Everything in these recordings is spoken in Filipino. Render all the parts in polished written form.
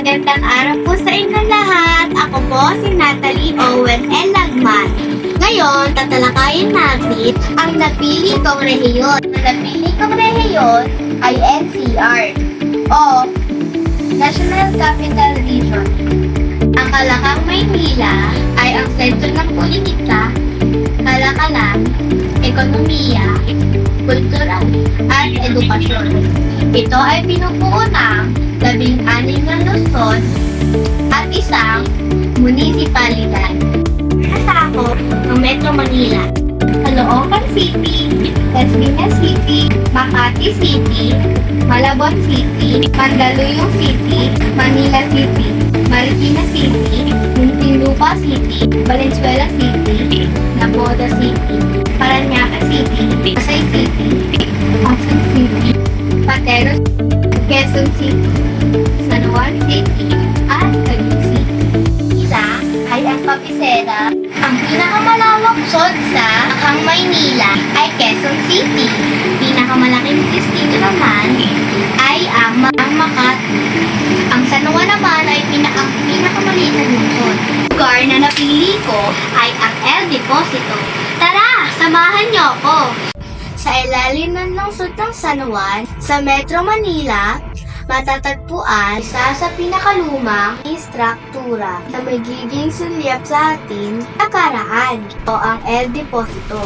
Magandang araw po sa inyong lahat. Ako po si Natalie Owen L. Lagman. Ngayon, tatalakayin natin ang napili kong rehiyon. Ang napili kong rehiyon ay NCR o National Capital Region. Ang Kalakang Maynila ay ang sentro ng politika, kalakalan, ekonomiya, kultura, at edukasyon. Ito ay binubuo ng 16 na lungsod at isang munisipalidad. Nasakop ng Metro Manila, Caloocan City, Las Piñas City, Makati City, Malabon City, Mandaluyong City, Manila City, Marikina City, Muntinlupa City, Valenzuela City, Naboda City, Parañaque City, Pasay City, Quezon City, Pateros, Quezon City, San Juan City, at Taguig City. Isa ay ang Papisera. Ang pinakamalawak lungsod sa Kalakang Maynila ay Quezon City. Pinakamalaking distrito naman ay ang Makati. Ang San Juan naman ay pinakamaliit na lungsod. Lugar na napili ko ay ang El Deposito. Tara, samahan niyo ako! Sa ilalim ng lungsod ng San Juan, sa Metro Manila, matatagpuan isa sa pinakalumang struktura na magiging sulyap sa ating nakaraan o ang El Deposito.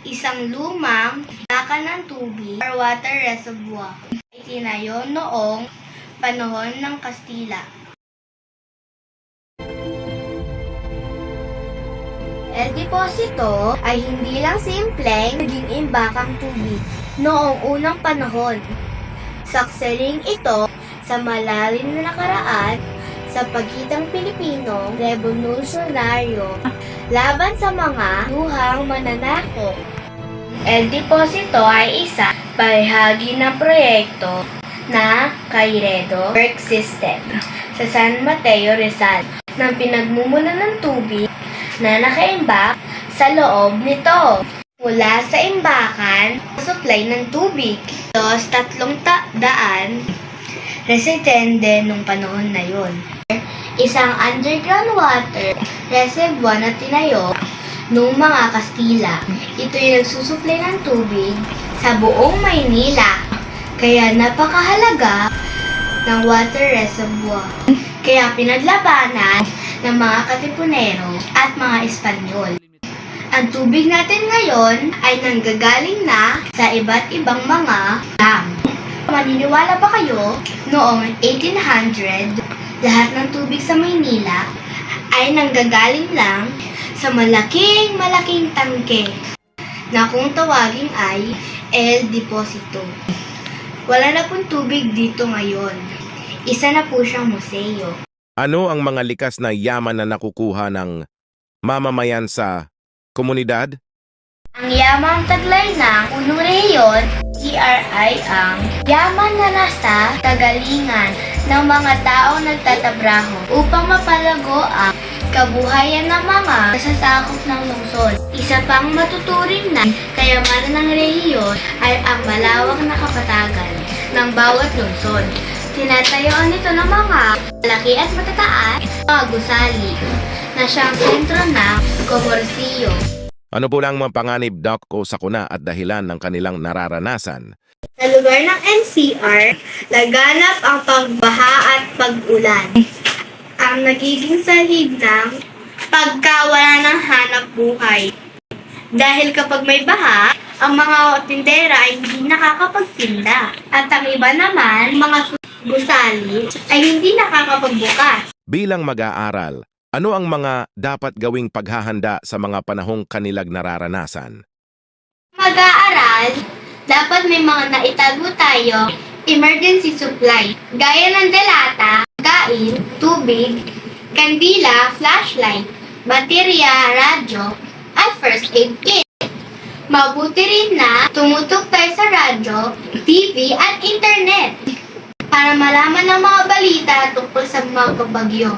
Isang lumang takan ng tubig or water reservoir. Itinayo noong panahon ng Kastila. El Deposito ay hindi lang simpleng naging imbakang tubig noong unang panahon. Saksaling ito sa malalim na nakaraan sa pagitang Pilipino revolusyonaryo laban sa mga duhang mananakop. El Deposito ay isa bahagi ng proyekto na Cairedo Work System sa San Mateo, Rizal ng pinagmumulan ng tubig na nakaimbak sa loob nito. Mula sa imbakan, supply ng tubig. Dos 300 residente nung panahon na yon. Isang underground water reservoir na tinayo nung mga Kastila. Ito yung nagsusupply ng tubig sa buong Maynila. Kaya napakahalaga ng water reservoir. Kaya pinaglabanan ng mga Katipunero at mga Espanyol. Ang tubig natin ngayon ay nanggagaling na sa iba't ibang mga dam. Maniniwala ba kayo, noong 1800, lahat ng tubig sa Maynila ay nanggagaling lang sa malaking tangke na kung tawagin ay El Deposito. Wala na pong tubig dito ngayon. Isa na po siyang museo. Ano ang mga likas na yaman na nakukuha ng mamamayan sa komunidad? Ang yamang taglay ng unang rehiyon, CRI ang yaman na nasa kagalingan ng mga taong nagtatabraho upang mapalago ang kabuhayan ng mga nasasakop ng lungsod. Isa pang matuturing na kayamanan ng rehiyon ay ang malawak na kapatagan ng bawat lungsod. Tinatayuan nito ng mga malaki at matataas mga gusali na siyang sentro ng komersiyo. Ano po lang mga panganib ko sa kuna at dahilan ng kanilang nararanasan? Sa lugar ng NCR, laganap ang pagbaha at pag-ulan. Ang nagiging sahig ng pagkawala ng hanap buhay. Dahil kapag may baha, ang mga tindera ay hindi nakakapagtinda. At ang iba naman, mga gusali, ay hindi nakakapagbukas. Bilang mag-aaral, ano ang mga dapat gawing paghahanda sa mga panahong kanilang nararanasan? Mag-aaral, dapat may mga naitago tayo emergency supply, gaya ng delata, kain, tubig, kandila, flashlight, baterya, radyo, at first aid kit. Mabuti rin na tumutok tayo sa radyo, TV, at internet para malaman ng mga balita tungkol sa mga bagyo.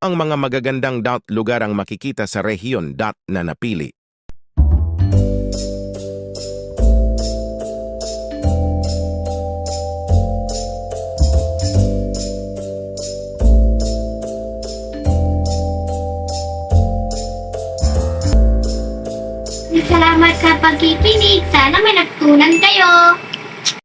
Ang mga magagandang lugar ang makikita sa rehiyon na napili. Salamat sa pagkikinig. Sana may natutunan kayo.